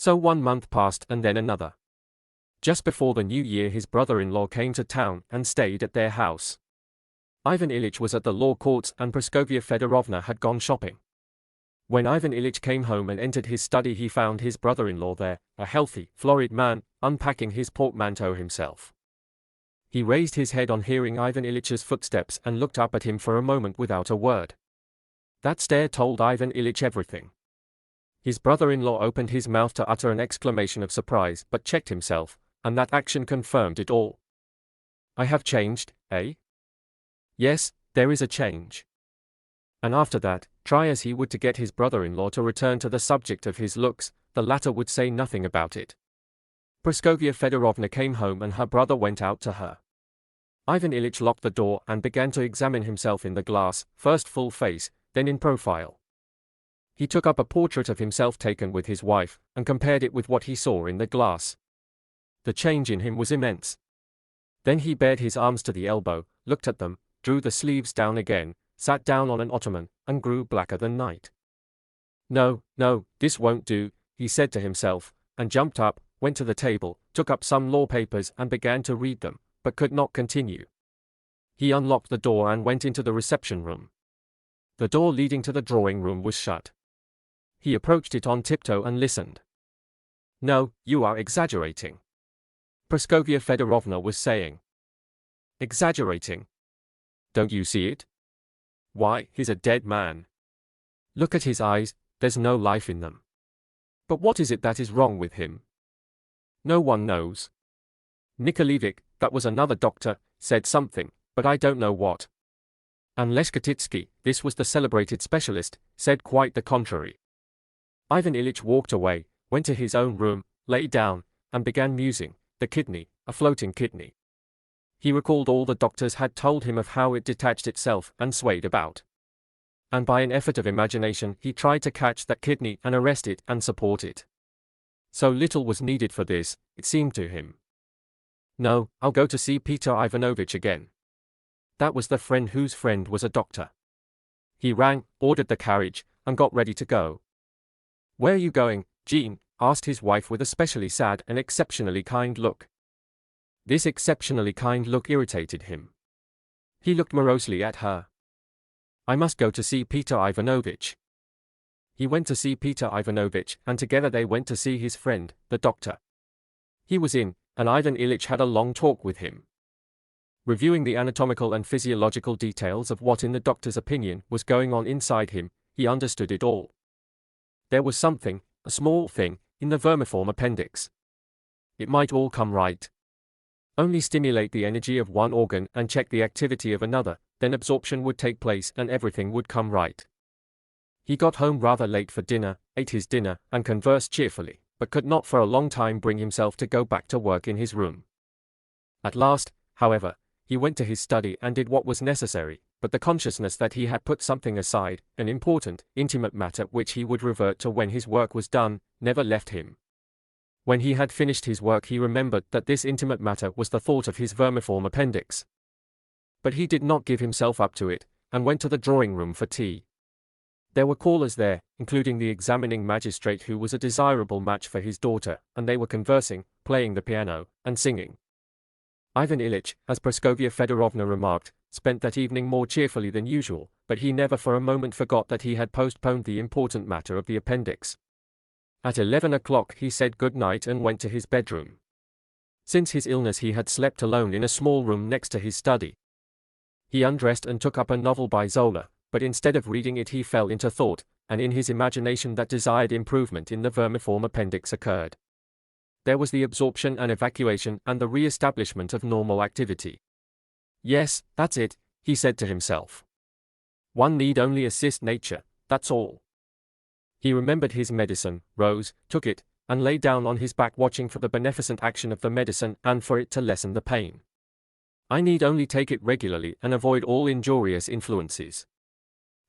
So 1 month passed and then another. Just before the new year his brother-in-law came to town and stayed at their house. Ivan Ilyich was at the law courts and Praskovia Fedorovna had gone shopping. When Ivan Ilyich came home and entered his study he found his brother-in-law there, a healthy, florid man, unpacking his portmanteau himself. He raised his head on hearing Ivan Ilyich's footsteps and looked up at him for a moment without a word. That stare told Ivan Ilyich everything. His brother-in-law opened his mouth to utter an exclamation of surprise but checked himself, and that action confirmed it all. "I have changed, eh?" "Yes, there is a change." And after that, try as he would to get his brother-in-law to return to the subject of his looks, the latter would say nothing about it. Praskovia Fedorovna came home and her brother went out to her. Ivan Ilyich locked the door and began to examine himself in the glass, first full face, then in profile. He took up a portrait of himself taken with his wife, and compared it with what he saw in the glass. The change in him was immense. Then he bared his arms to the elbow, looked at them, drew the sleeves down again, sat down on an ottoman, and grew blacker than night. No, this won't do," he said to himself, and jumped up, went to the table, took up some law papers and began to read them, but could not continue. He unlocked the door and went into the reception room. The door leading to the drawing room was shut. He approached it on tiptoe and listened. "No, you are exaggerating," Praskovia Fedorovna was saying. "Exaggerating? Don't you see it? Why, he's a dead man. Look at his eyes, there's no life in them. But what is it that is wrong with him? No one knows. Nikolaevich, that was another doctor, said something, but I don't know what. And Leshkatitsky, this was the celebrated specialist, said quite the contrary." Ivan Ilyich walked away, went to his own room, lay down, and began musing. The kidney, a floating kidney. He recalled all the doctors had told him of how it detached itself and swayed about. And by an effort of imagination he tried to catch that kidney and arrest it and support it. So little was needed for this, it seemed to him. No, I'll go to see Peter Ivanovich again. That was the friend whose friend was a doctor. He rang, ordered the carriage, and got ready to go. "Where are you going, Jean?" asked his wife with a specially sad and exceptionally kind look. This exceptionally kind look irritated him. He looked morosely at her. "I must go to see Peter Ivanovich." He went to see Peter Ivanovich, and together they went to see his friend, the doctor. He was in, and Ivan Ilyich had a long talk with him. Reviewing the anatomical and physiological details of what in the doctor's opinion was going on inside him, he understood it all. There was something, a small thing, in the vermiform appendix. It might all come right. Only stimulate the energy of one organ and check the activity of another, then absorption would take place and everything would come right. He got home rather late for dinner, ate his dinner, and conversed cheerfully, but could not for a long time bring himself to go back to work in his room. At last, however, he went to his study and did what was necessary, but the consciousness that he had put something aside, an important, intimate matter which he would revert to when his work was done, never left him. When he had finished his work he remembered that this intimate matter was the thought of his vermiform appendix. But he did not give himself up to it, and went to the drawing room for tea. There were callers there, including the examining magistrate who was a desirable match for his daughter, and they were conversing, playing the piano, and singing. Ivan Ilyich, as Praskovia Fedorovna remarked, spent that evening more cheerfully than usual, but he never for a moment forgot that he had postponed the important matter of the appendix. At 11 o'clock he said good night and went to his bedroom. Since his illness he had slept alone in a small room next to his study. He undressed and took up a novel by Zola, but instead of reading it he fell into thought, and in his imagination that desired improvement in the vermiform appendix occurred. There was the absorption and evacuation and the re-establishment of normal activity. Yes, that's it, he said to himself. One need only assist nature, that's all. He remembered his medicine, rose, took it, and lay down on his back watching for the beneficent action of the medicine and for it to lessen the pain. I need only take it regularly and avoid all injurious influences.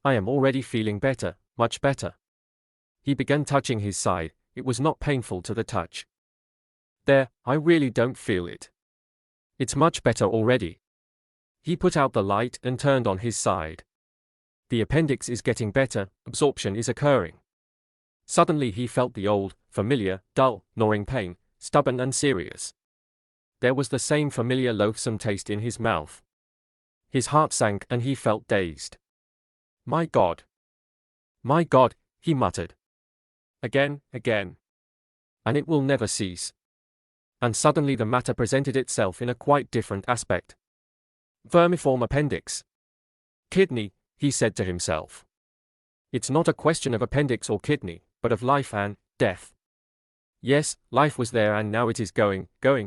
I am already feeling better, much better. He began touching his side, it was not painful to the touch. There, I really don't feel it. It's much better already. He put out the light and turned on his side. The appendix is getting better, absorption is occurring. Suddenly he felt the old, familiar, dull, gnawing pain, stubborn and serious. There was the same familiar loathsome taste in his mouth. His heart sank and he felt dazed. My God! My God, he muttered. Again. And it will never cease. And suddenly the matter presented itself in a quite different aspect. Vermiform appendix. Kidney, he said to himself. It's not a question of appendix or kidney, but of life and death. Yes, life was there and now it is going,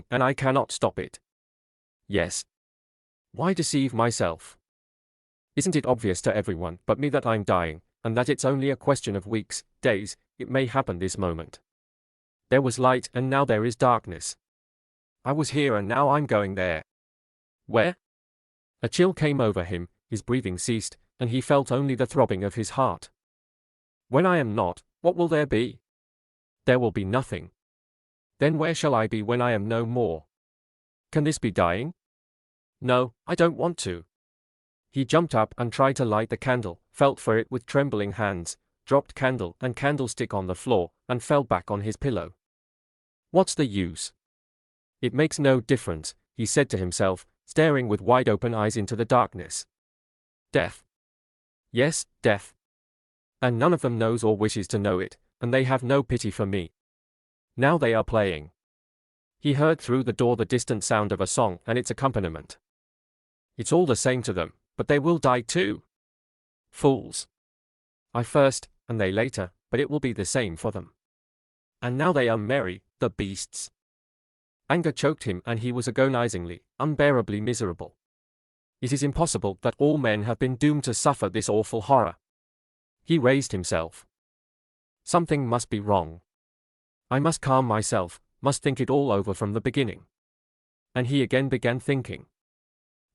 and I cannot stop it. Yes. Why deceive myself? Isn't it obvious to everyone but me that I'm dying, and that it's only a question of weeks, days, it may happen this moment. There was light and now there is darkness. I was here and now I'm going there. Where? A chill came over him, his breathing ceased, and he felt only the throbbing of his heart. When I am not, what will there be? There will be nothing. Then where shall I be when I am no more? Can this be dying? No, I don't want to. He jumped up and tried to light the candle, felt for it with trembling hands, dropped candle and candlestick on the floor, and fell back on his pillow. What's the use? It makes no difference, he said to himself, staring with wide-open eyes into the darkness. Death. Yes, death. And none of them knows or wishes to know it, and they have no pity for me. Now they are playing. He heard through the door the distant sound of a song and its accompaniment. It's all the same to them, but they will die too. Fools. I first, and they later, but it will be the same for them. And now they are merry, the beasts. Anger choked him and he was agonizingly, unbearably miserable. It is impossible that all men have been doomed to suffer this awful horror. He raised himself. Something must be wrong. I must calm myself, must think it all over from the beginning. And he again began thinking.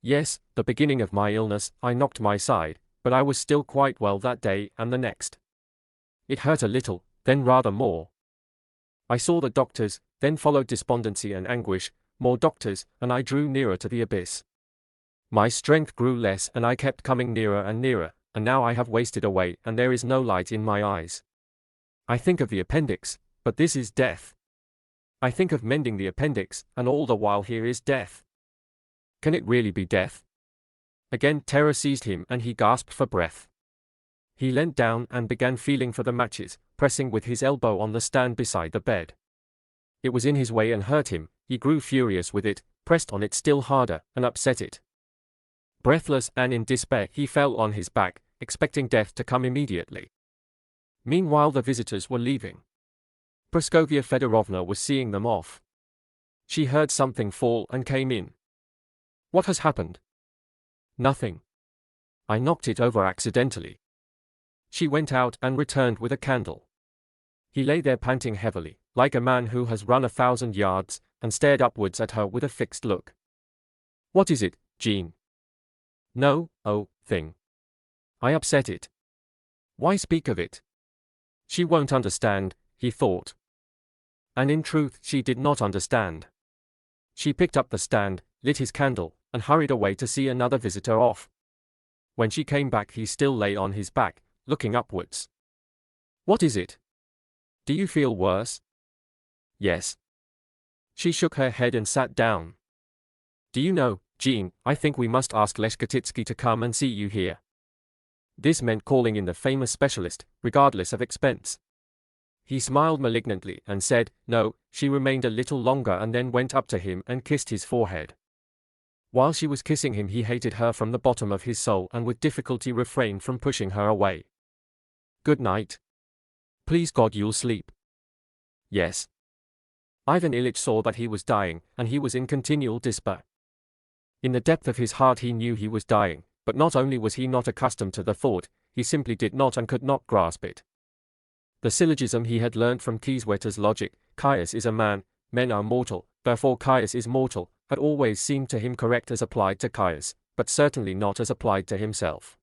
Yes, the beginning of my illness, I knocked my side, but I was still quite well that day and the next. It hurt a little, then rather more. I saw the doctors, then followed despondency and anguish, more doctors, and I drew nearer to the abyss. My strength grew less and I kept coming nearer and nearer, and now I have wasted away and there is no light in my eyes. I think of the appendix, but this is death. I think of mending the appendix, and all the while here is death. Can it really be death? Again terror seized him and he gasped for breath. He leant down and began feeling for the matches, pressing with his elbow on the stand beside the bed. It was in his way and hurt him, he grew furious with it, pressed on it still harder, and upset it. Breathless and in despair he fell on his back, expecting death to come immediately. Meanwhile the visitors were leaving. Praskovya Fedorovna was seeing them off. She heard something fall and came in. What has happened? Nothing. I knocked it over accidentally. She went out and returned with a candle. He lay there panting heavily, like a man who has run 1,000 yards, and stared upwards at her with a fixed look. What is it, Jean? No, thing. I upset it. Why speak of it? She won't understand, he thought. And in truth she did not understand. She picked up the stand, lit his candle, and hurried away to see another visitor off. When she came back he still lay on his back, looking upwards. What is it? Do you feel worse? Yes. She shook her head and sat down. Do you know, Jean, I think we must ask Leshkatitsky to come and see you here. This meant calling in the famous specialist, regardless of expense. He smiled malignantly and said, no. She remained a little longer and then went up to him and kissed his forehead. While she was kissing him he hated her from the bottom of his soul and with difficulty refrained from pushing her away. Good night. Please God you'll sleep. Yes. Ivan Ilyich saw that he was dying, and he was in continual despair. In the depth of his heart he knew he was dying, but not only was he not accustomed to the thought, he simply did not and could not grasp it. The syllogism he had learnt from Kieswetter's logic, Caius is a man, men are mortal, therefore Caius is mortal, had always seemed to him correct as applied to Caius, but certainly not as applied to himself.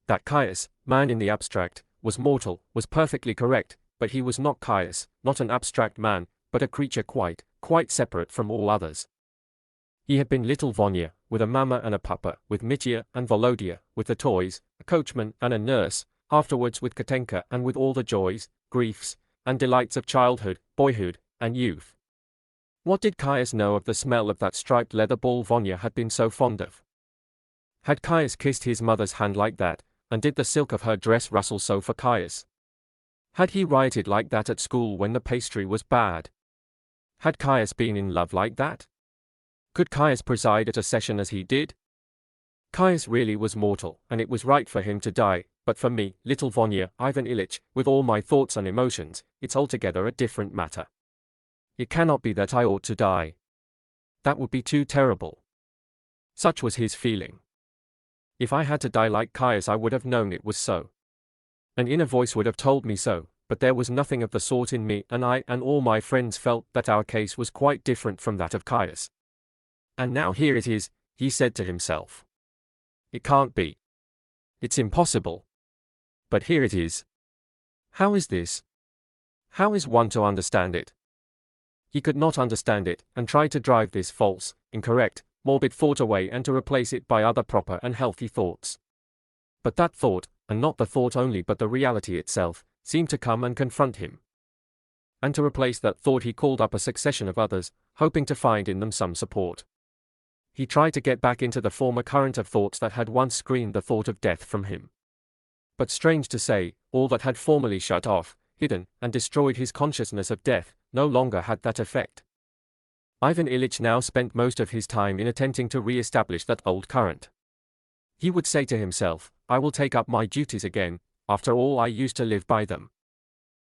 That Caius, man in the abstract, was mortal, was perfectly correct, but he was not Caius, not an abstract man, but a creature quite separate from all others. He had been little Vanya, with a mamma and a papa, with Mitya and Volodya, with the toys, a coachman and a nurse, afterwards with Katenka and with all the joys, griefs, and delights of childhood, boyhood, and youth. What did Caius know of the smell of that striped leather ball Vanya had been so fond of? Had Caius kissed his mother's hand like that, and did the silk of her dress rustle so for Caius? Had he rioted like that at school when the pastry was bad? Had Caius been in love like that? Could Caius preside at a session as he did? Caius really was mortal, and it was right for him to die, but for me, little Vanya, Ivan Ilyich, with all my thoughts and emotions, it's altogether a different matter. It cannot be that I ought to die. That would be too terrible. Such was his feeling. If I had to die like Caius, I would have known it was so. An inner voice would have told me so, but there was nothing of the sort in me, and I and all my friends felt that our case was quite different from that of Caius. And now here it is, he said to himself. It can't be. It's impossible. But here it is. How is this? How is one to understand it? He could not understand it, and tried to drive this false, incorrect, morbid thought away and to replace it by other proper and healthy thoughts. But that thought, and not the thought only but the reality itself, seemed to come and confront him. And to replace that thought he called up a succession of others, hoping to find in them some support. He tried to get back into the former current of thoughts that had once screened the thought of death from him. But strange to say, all that had formerly shut off, hidden, and destroyed his consciousness of death, no longer had that effect. Ivan Ilyich now spent most of his time in attempting to re-establish that old current. He would say to himself, I will take up my duties again, after all I used to live by them.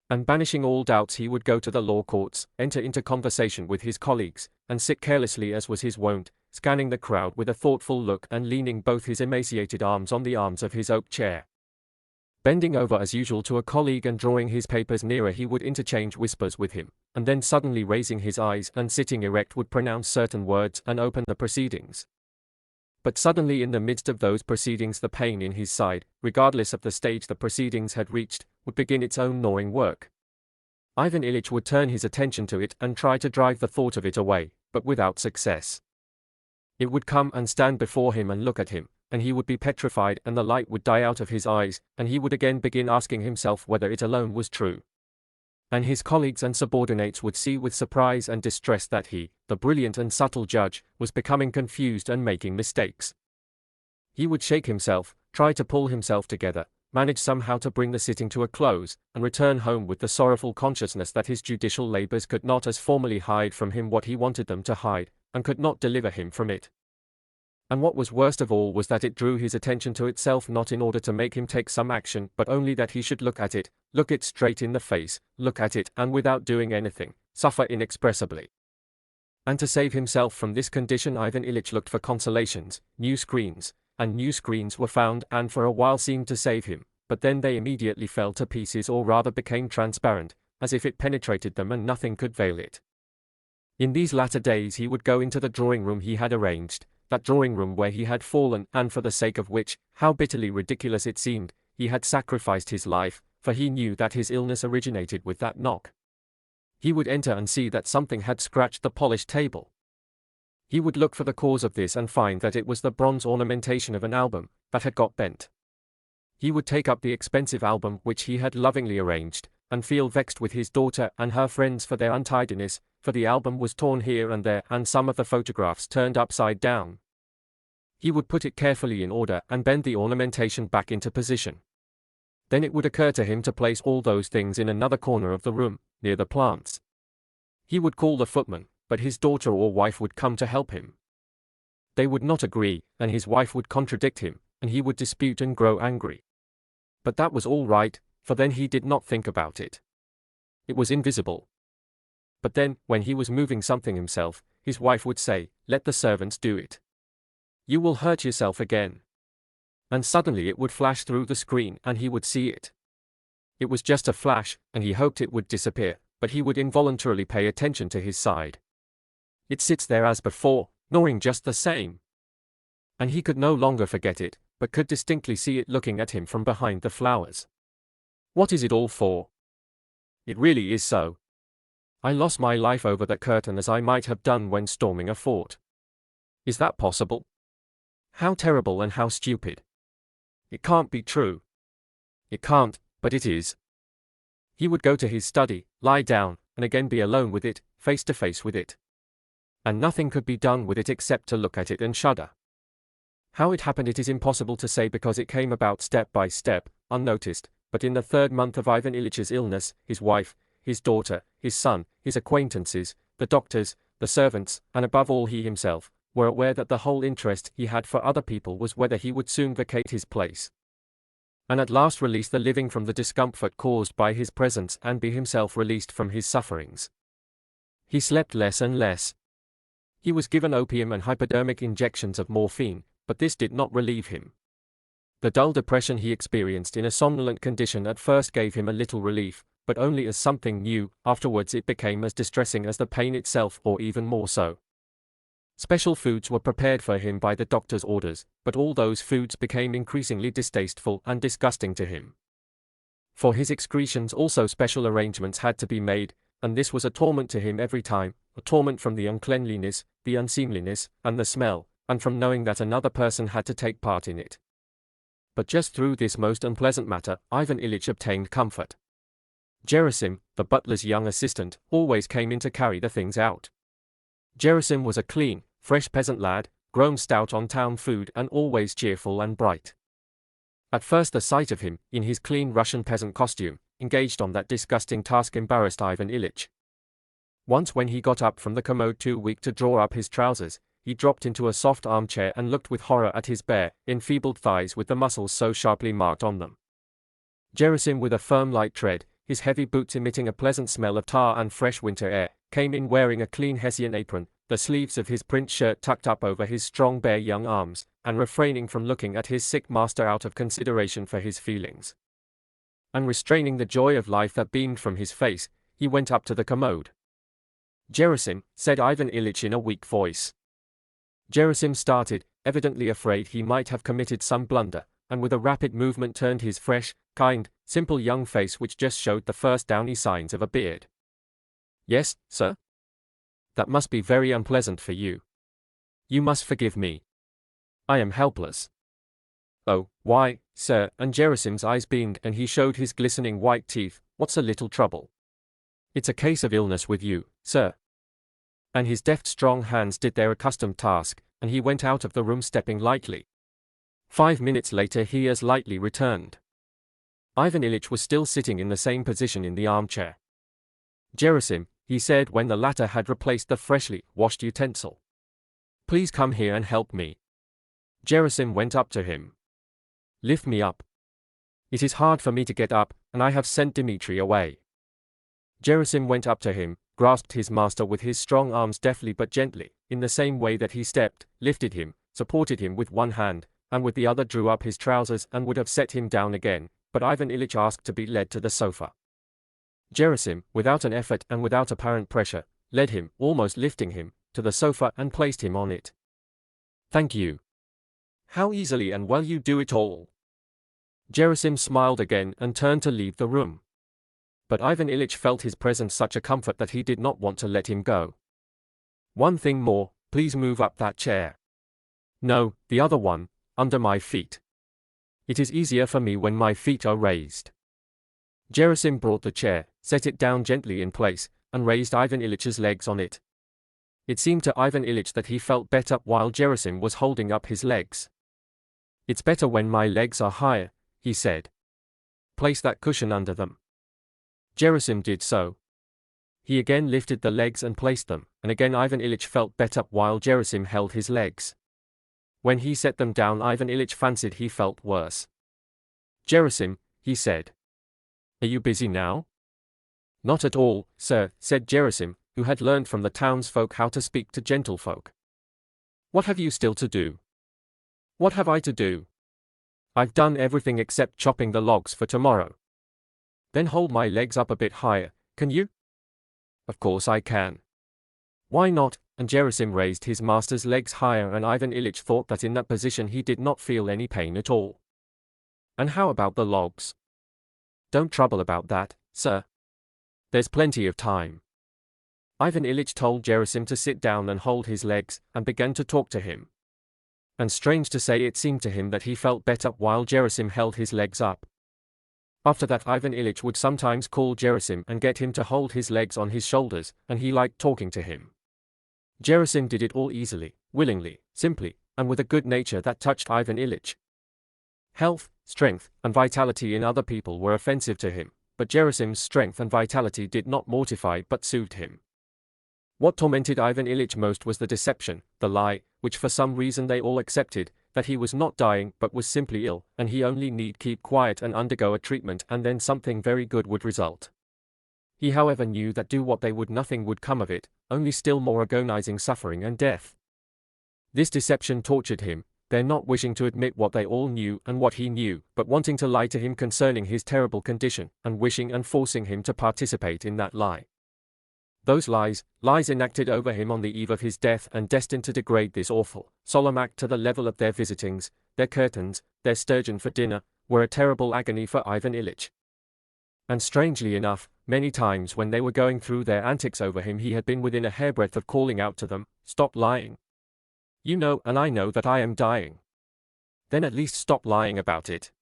And banishing all doubts he would go to the law courts, enter into conversation with his colleagues, and sit carelessly as was his wont, scanning the crowd with a thoughtful look and leaning both his emaciated arms on the arms of his oak chair. Bending over as usual to a colleague and drawing his papers nearer, he would interchange whispers with him, and then suddenly raising his eyes and sitting erect would pronounce certain words and open the proceedings. But suddenly in the midst of those proceedings the pain in his side, regardless of the stage the proceedings had reached, would begin its own gnawing work. Ivan Ilyich would turn his attention to it and try to drive the thought of it away, but without success. It would come and stand before him and look at him, and he would be petrified and the light would die out of his eyes, and he would again begin asking himself whether it alone was true. And his colleagues and subordinates would see with surprise and distress that he, the brilliant and subtle judge, was becoming confused and making mistakes. He would shake himself, try to pull himself together, manage somehow to bring the sitting to a close, and return home with the sorrowful consciousness that his judicial labors could not as formerly hide from him what he wanted them to hide, and could not deliver him from it. And what was worst of all was that it drew his attention to itself not in order to make him take some action, but only that he should look at it, look it straight in the face, look at it and without doing anything, suffer inexpressibly. And to save himself from this condition Ivan Ilyich looked for consolations, new screens, and new screens were found and for a while seemed to save him, but then they immediately fell to pieces or rather became transparent, as if it penetrated them and nothing could veil it. In these latter days he would go into the drawing room he had arranged, that drawing room where he had fallen and for the sake of which, how bitterly ridiculous it seemed, he had sacrificed his life, for he knew that his illness originated with that knock. He would enter and see that something had scratched the polished table. He would look for the cause of this and find that it was the bronze ornamentation of an album that had got bent. He would take up the expensive album which he had lovingly arranged, and feel vexed with his daughter and her friends for their untidiness, for the album was torn here and there and some of the photographs turned upside down. He would put it carefully in order and bend the ornamentation back into position. Then it would occur to him to place all those things in another corner of the room, near the plants. He would call the footman, but his daughter or wife would come to help him. They would not agree, and his wife would contradict him, and he would dispute and grow angry. But that was all right, for then he did not think about it. It was invisible. But then, when he was moving something himself, his wife would say, "Let the servants do it. You will hurt yourself again." And suddenly it would flash through the screen and he would see it. It was just a flash, and he hoped it would disappear, but he would involuntarily pay attention to his side. It sits there as before, gnawing just the same. And he could no longer forget it, but could distinctly see it looking at him from behind the flowers. What is it all for? It really is so. I lost my life over that curtain as I might have done when storming a fort. Is that possible? How terrible and how stupid. It can't be true. It can't, but it is. He would go to his study, lie down, and again be alone with it, face to face with it. And nothing could be done with it except to look at it and shudder. How it happened it is impossible to say because it came about step by step, unnoticed, but in the 3rd month of Ivan Ilyich's illness, his wife, his daughter, his son, his acquaintances, the doctors, the servants, and above all he himself, were aware that the whole interest he had for other people was whether he would soon vacate his place, and at last release the living from the discomfort caused by his presence and be himself released from his sufferings. He slept less and less. He was given opium and hypodermic injections of morphine, but this did not relieve him. The dull depression he experienced in a somnolent condition at first gave him a little relief, but only as something new. Afterwards it became as distressing as the pain itself, or even more so. Special foods were prepared for him by the doctor's orders, but all those foods became increasingly distasteful and disgusting to him. For his excretions also special arrangements had to be made, and this was a torment to him every time, a torment from the uncleanliness, the unseemliness, and the smell, and from knowing that another person had to take part in it. But just through this most unpleasant matter, Ivan Ilyich obtained comfort. Gerasim, the butler's young assistant, always came in to carry the things out. Gerasim was a clean, fresh peasant lad, grown stout on town food and always cheerful and bright. At first the sight of him, in his clean Russian peasant costume, engaged on that disgusting task embarrassed Ivan Ilyich. Once when he got up from the commode too weak to draw up his trousers, he dropped into a soft armchair and looked with horror at his bare, enfeebled thighs with the muscles so sharply marked on them. Gerasim, with a firm light tread, his heavy boots emitting a pleasant smell of tar and fresh winter air, came in wearing a clean Hessian apron, the sleeves of his print shirt tucked up over his strong bare young arms, and refraining from looking at his sick master out of consideration for his feelings, and restraining the joy of life that beamed from his face, he went up to the commode. "Gerasim," said Ivan Ilyich in a weak voice. Gerasim started, evidently afraid he might have committed some blunder, and with a rapid movement turned his fresh, kind, simple young face which just showed the first downy signs of a beard. "Yes, sir? That must be very unpleasant for you. You must forgive me. I am helpless." "Oh, why, sir," and Gerasim's eyes beamed and he showed his glistening white teeth, "what's a little trouble? It's a case of illness with you, sir." And his deft strong hands did their accustomed task, and he went out of the room stepping lightly. 5 minutes later he as lightly returned. Ivan Ilyich was still sitting in the same position in the armchair. "Gerasim," he said when the latter had replaced the freshly washed utensil, "please come here and help me." Gerasim went up to him. "Lift me up. It is hard for me to get up, and I have sent Dmitri away." Gerasim went up to him, grasped his master with his strong arms deftly but gently, in the same way that he stepped, lifted him, supported him with one hand, and with the other drew up his trousers and would have set him down again, but Ivan Ilyich asked to be led to the sofa. Gerasim, without an effort and without apparent pressure, led him, almost lifting him, to the sofa and placed him on it. "Thank you. How easily and well you do it all." Gerasim smiled again and turned to leave the room. But Ivan Ilyich felt his presence such a comfort that he did not want to let him go. "One thing more, please move up that chair." "No, the other one, under my feet. It is easier for me when my feet are raised." Gerasim brought the chair, set it down gently in place, and raised Ivan Ilyич's legs on it. It seemed to Ivan Ilyich that he felt better while Gerasim was holding up his legs. "It's better when my legs are higher," he said. "Place that cushion under them." Gerasim did so. He again lifted the legs and placed them, and again Ivan Ilyich felt better while Gerasim held his legs. When he set them down, Ivan Ilyich fancied he felt worse. "Gerasim," he said, "are you busy now?" "Not at all, sir," said Gerasim, who had learned from the townsfolk how to speak to gentlefolk. "What have you still to do?" "What have I to do? I've done everything except chopping the logs for tomorrow." "Then hold my legs up a bit higher, can you?" "Of course I can." "Why not?" And Gerasim raised his master's legs higher, and Ivan Ilyich thought that in that position he did not feel any pain at all. "And how about the logs?" "Don't trouble about that, sir. There's plenty of time." Ivan Ilyich told Gerasim to sit down and hold his legs, and began to talk to him. And strange to say, it seemed to him that he felt better while Gerasim held his legs up. After that, Ivan Ilyich would sometimes call Gerasim and get him to hold his legs on his shoulders, and he liked talking to him. Gerasim did it all easily, willingly, simply, and with a good nature that touched Ivan Ilyich. Health, strength, and vitality in other people were offensive to him, but Gerasim's strength and vitality did not mortify but soothed him. What tormented Ivan Ilyich most was the deception, the lie, which for some reason they all accepted, that he was not dying but was simply ill, and he only need keep quiet and undergo a treatment, and then something very good would result. He however knew that do what they would, nothing would come of it, only still more agonizing suffering and death. This deception tortured him, their not wishing to admit what they all knew and what he knew, but wanting to lie to him concerning his terrible condition, and wishing and forcing him to participate in that lie. Those lies enacted over him on the eve of his death and destined to degrade this awful, solemn act to the level of their visitings, their curtains, their sturgeon for dinner, were a terrible agony for Ivan Ilyich. And strangely enough, many times when they were going through their antics over him, he had been within a hairbreadth of calling out to them, "Stop lying. You know and I know that I am dying. Then at least stop lying about it."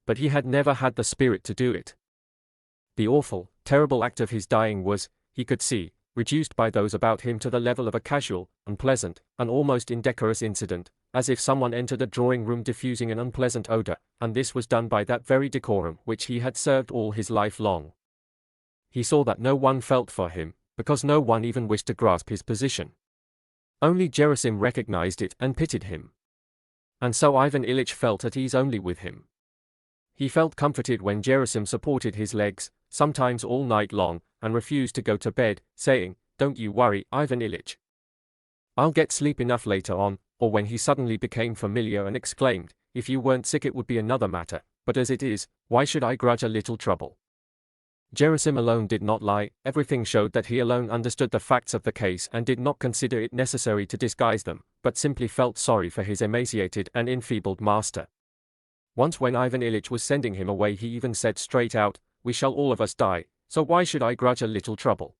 But he had never had the spirit to do it. The awful, terrible act of his dying was, he could see, reduced by those about him to the level of a casual, unpleasant, and almost indecorous incident, as if someone entered a drawing-room diffusing an unpleasant odor, and this was done by that very decorum which he had served all his life long. He saw that no one felt for him, because no one even wished to grasp his position. Only Gerasim recognized it and pitied him. And so Ivan Ilyich felt at ease only with him. He felt comforted when Gerasim supported his legs, sometimes all night long, and refused to go to bed, saying, "Don't you worry, Ivan Ilyich. I'll get sleep enough later on," or when he suddenly became familiar and exclaimed, "If you weren't sick it would be another matter, but as it is, why should I grudge a little trouble?" Gerasim alone did not lie, everything showed that he alone understood the facts of the case and did not consider it necessary to disguise them, but simply felt sorry for his emaciated and enfeebled master. Once when Ivan Ilyich was sending him away he even said straight out, "We shall all of us die, so why should I grudge a little trouble?"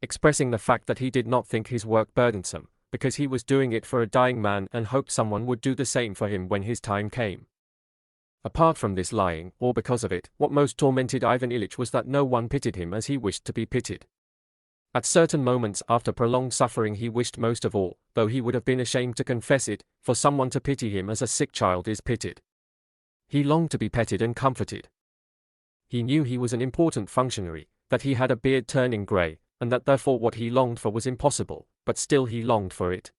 Expressing the fact that he did not think his work burdensome, because he was doing it for a dying man and hoped someone would do the same for him when his time came. Apart from this lying, or because of it, what most tormented Ivan Ilyich was that no one pitied him as he wished to be pitied. At certain moments after prolonged suffering he wished most of all, though he would have been ashamed to confess it, for someone to pity him as a sick child is pitied. He longed to be petted and comforted. He knew he was an important functionary, that he had a beard turning grey, and that therefore what he longed for was impossible, but still he longed for it.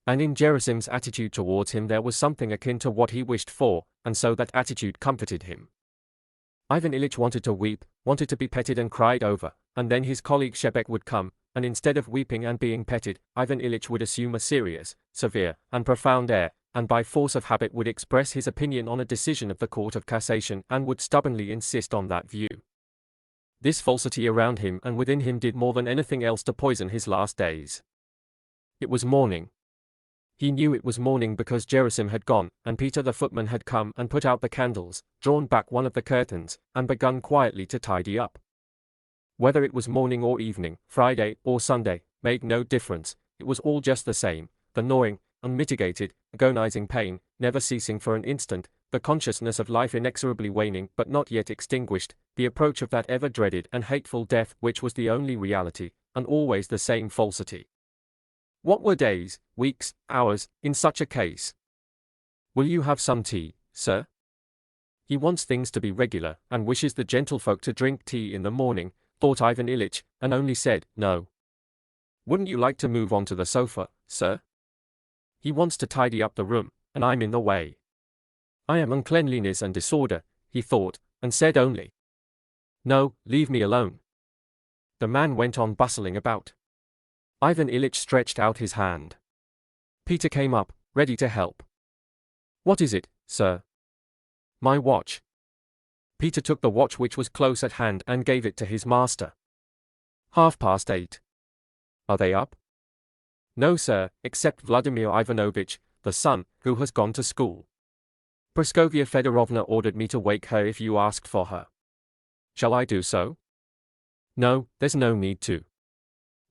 And in Gerasim's attitude towards him there was something akin to what he wished for, and so that attitude comforted him. Ivan Ilyich wanted to weep, wanted to be petted and cried over, and then his colleague Shebek would come, and instead of weeping and being petted, Ivan Ilyich would assume a serious, severe, and profound air, and by force of habit would express his opinion on a decision of the Court of Cassation and would stubbornly insist on that view. This falsity around him and within him did more than anything else to poison his last days. It was morning. He knew it was morning because Gerasim had gone, and Peter the footman had come and put out the candles, drawn back one of the curtains, and begun quietly to tidy up. Whether it was morning or evening, Friday or Sunday, made no difference, it was all just the same, the gnawing, unmitigated, agonizing pain, never ceasing for an instant, the consciousness of life inexorably waning but not yet extinguished, the approach of that ever-dreaded and hateful death which was the only reality, and always the same falsity. What were days, weeks, hours, in such a case? "Will you have some tea, sir?" He wants things to be regular, and wishes the gentlefolk to drink tea in the morning, thought Ivan Ilyich, and only said, "No." "Wouldn't you like to move on to the sofa, sir?" He wants to tidy up the room, and I'm in the way. I am uncleanliness and disorder, he thought, and said only, "No, leave me alone." The man went on bustling about. Ivan Ilyich stretched out his hand. Peter came up, ready to help. "What is it, sir?" "My watch." Peter took the watch which was close at hand and gave it to his master. 8:30. "Are they up?" "No, sir, except Vladimir Ivanovich, the son, who has gone to school. Praskovia Fedorovna ordered me to wake her if you asked for her." "Shall I do so?" "No, there's no need to.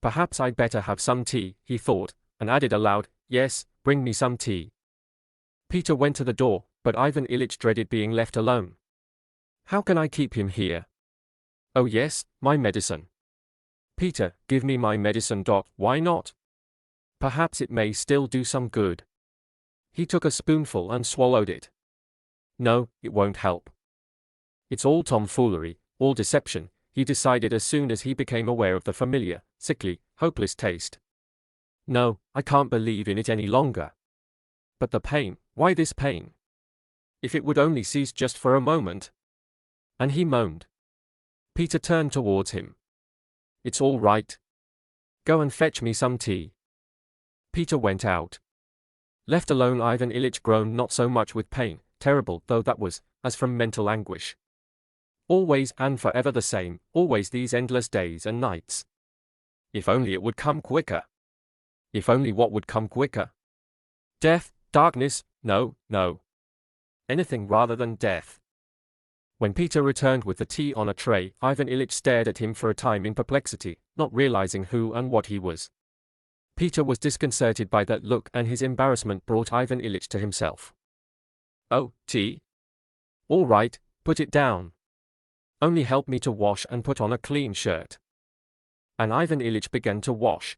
Perhaps I'd better have some tea," he thought, and added aloud, "Yes, bring me some tea." Peter went to the door, but Ivan Ilyich dreaded being left alone. How can I keep him here? Oh yes, my medicine. Peter, give me my medicine. Why not? Perhaps it may still do some good. He took a spoonful and swallowed it. No, it won't help. It's all tomfoolery, all deception, he decided as soon as he became aware of the familiar, sickly, hopeless taste. No, I can't believe in it any longer. But the pain, why this pain? If it would only cease just for a moment. And he moaned. Peter turned towards him. It's all right. Go and fetch me some tea. Peter went out. Left alone, Ivan Ilyich groaned not so much with pain, terrible though that was, as from mental anguish. Always and forever the same, always these endless days and nights. If only it would come quicker. If only what would come quicker? Death, darkness, no, no. Anything rather than death. When Peter returned with the tea on a tray, Ivan Ilyich stared at him for a time in perplexity, not realizing who and what he was. Peter was disconcerted by that look, and his embarrassment brought Ivan Ilyich to himself. Oh, tea? All right, put it down. Only help me to wash and put on a clean shirt. And Ivan Ilyich began to wash.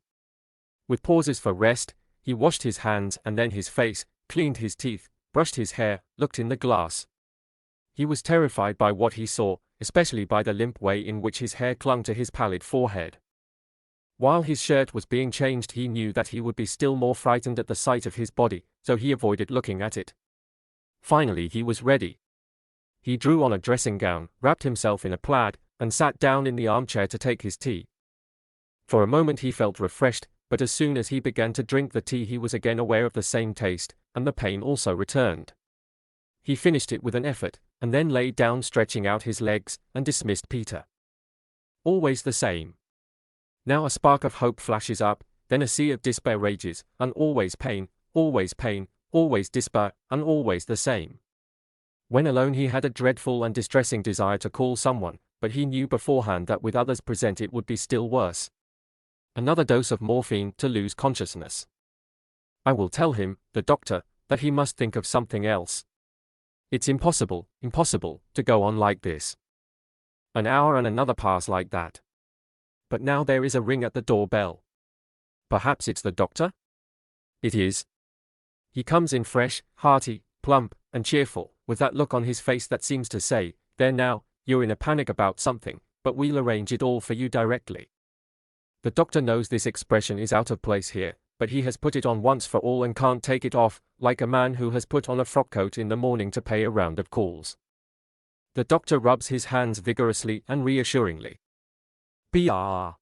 With pauses for rest, he washed his hands and then his face, cleaned his teeth, brushed his hair, looked in the glass. He was terrified by what he saw, especially by the limp way in which his hair clung to his pallid forehead. While his shirt was being changed, he knew that he would be still more frightened at the sight of his body, so he avoided looking at it. Finally he was ready. He drew on a dressing gown, wrapped himself in a plaid, and sat down in the armchair to take his tea. For a moment he felt refreshed, but as soon as he began to drink the tea he was again aware of the same taste, and the pain also returned. He finished it with an effort, and then lay down stretching out his legs, and dismissed Peter. Always the same. Now a spark of hope flashes up, then a sea of despair rages, and always pain, always despair, and always the same. When alone he had a dreadful and distressing desire to call someone, but he knew beforehand that with others present it would be still worse. Another dose of morphine to lose consciousness. I will tell him, the doctor, that he must think of something else. It's impossible, to go on like this. An hour and another pass like that. But now there is a ring at the doorbell. Perhaps it's the doctor? It is. He comes in fresh, hearty, plump, and cheerful, with that look on his face that seems to say, there now, you're in a panic about something, but we'll arrange it all for you directly. The doctor knows this expression is out of place here, but he has put it on once for all and can't take it off, like a man who has put on a frock coat in the morning to pay a round of calls. The doctor rubs his hands vigorously and reassuringly. Brr!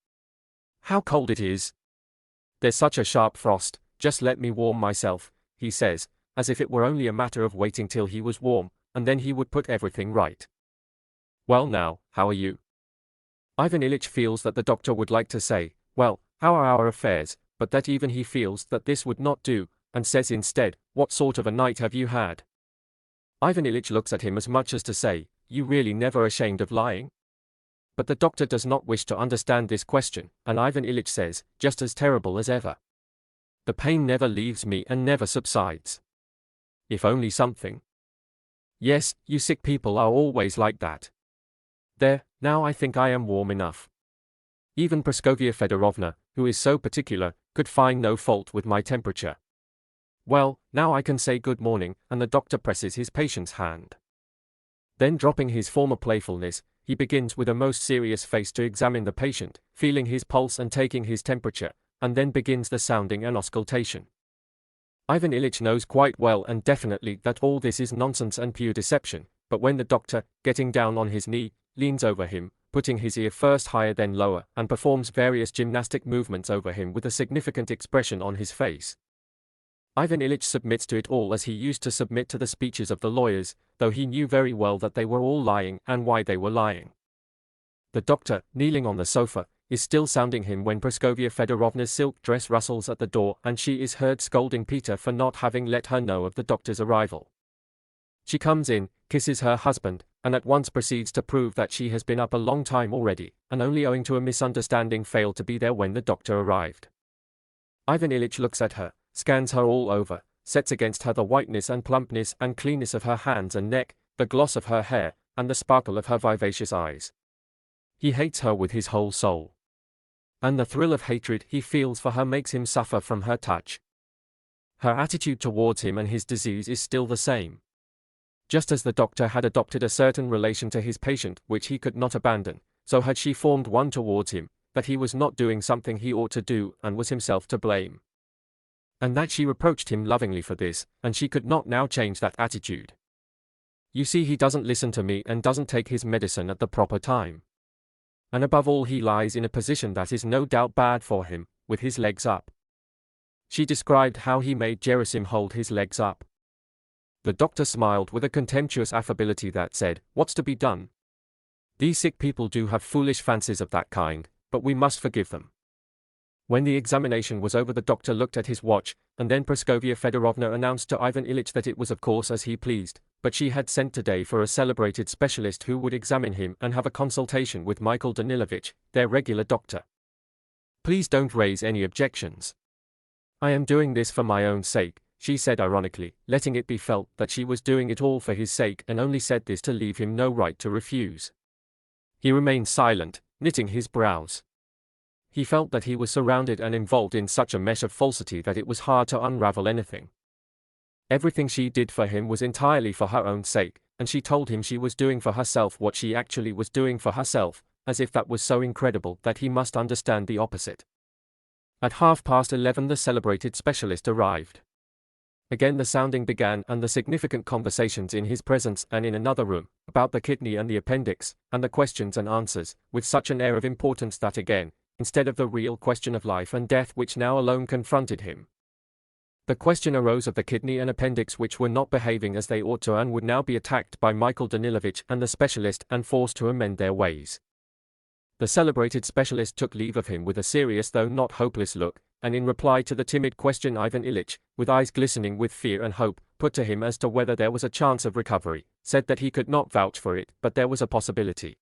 How cold it is! There's such a sharp frost, just let me warm myself, he says, as if it were only a matter of waiting till he was warm, and then he would put everything right. Well now, how are you? Ivan Ilyich feels that the doctor would like to say, well, how are our affairs, but that even he feels that this would not do, and says instead, what sort of a night have you had? Ivan Ilyich looks at him as much as to say, you really never ashamed of lying? But the doctor does not wish to understand this question, and Ivan Ilyich says, just as terrible as ever. The pain never leaves me and never subsides. If only something. Yes, you sick people are always like that. There, now I think I am warm enough. Even Praskovia Fedorovna, who is so particular, could find no fault with my temperature. Well, now I can say good morning, and the doctor presses his patient's hand. Then dropping his former playfulness, he begins with a most serious face to examine the patient, feeling his pulse and taking his temperature, and then begins the sounding and auscultation. Ivan Ilyich knows quite well and definitely that all this is nonsense and pure deception, but when the doctor, getting down on his knee, leans over him, putting his ear first higher then lower, and performs various gymnastic movements over him with a significant expression on his face, Ivan Ilyich submits to it all as he used to submit to the speeches of the lawyers, though he knew very well that they were all lying and why they were lying. The doctor, kneeling on the sofa, is still sounding him when Praskovia Fedorovna's silk dress rustles at the door and she is heard scolding Peter for not having let her know of the doctor's arrival. She comes in, kisses her husband, and at once proceeds to prove that she has been up a long time already, and only owing to a misunderstanding failed to be there when the doctor arrived. Ivan Ilyich looks at her, scans her all over, sets against her the whiteness and plumpness and cleanness of her hands and neck, the gloss of her hair, and the sparkle of her vivacious eyes. He hates her with his whole soul. And the thrill of hatred he feels for her makes him suffer from her touch. Her attitude towards him and his disease is still the same. Just as the doctor had adopted a certain relation to his patient which he could not abandon, so had she formed one towards him, that he was not doing something he ought to do and was himself to blame. And that she reproached him lovingly for this, and she could not now change that attitude. You see, he doesn't listen to me and doesn't take his medicine at the proper time. And above all, he lies in a position that is no doubt bad for him, with his legs up. She described how he made Gerasim hold his legs up. The doctor smiled with a contemptuous affability that said, "What's to be done? These sick people do have foolish fancies of that kind, but we must forgive them." When the examination was over, the doctor looked at his watch, and then Praskovia Fedorovna announced to Ivan Ilyich that it was of course as he pleased, but she had sent today for a celebrated specialist who would examine him and have a consultation with Michael Danilovich, their regular doctor. "Please don't raise any objections. I am doing this for my own sake," she said ironically, letting it be felt that she was doing it all for his sake and only said this to leave him no right to refuse. He remained silent, knitting his brows. He felt that he was surrounded and involved in such a mesh of falsity that it was hard to unravel anything. Everything she did for him was entirely for her own sake, and she told him she was doing for herself what she actually was doing for herself, as if that was so incredible that he must understand the opposite. At 11:30 the celebrated specialist arrived. Again the sounding began and the significant conversations in his presence and in another room, about the kidney and the appendix, and the questions and answers, with such an air of importance that again, instead of the real question of life and death which now alone confronted him, the question arose of the kidney and appendix which were not behaving as they ought to and would now be attacked by Michael Danilovich and the specialist and forced to amend their ways. The celebrated specialist took leave of him with a serious though not hopeless look, and in reply to the timid question Ivan Ilyich, with eyes glistening with fear and hope, put to him as to whether there was a chance of recovery, said that he could not vouch for it, but there was a possibility.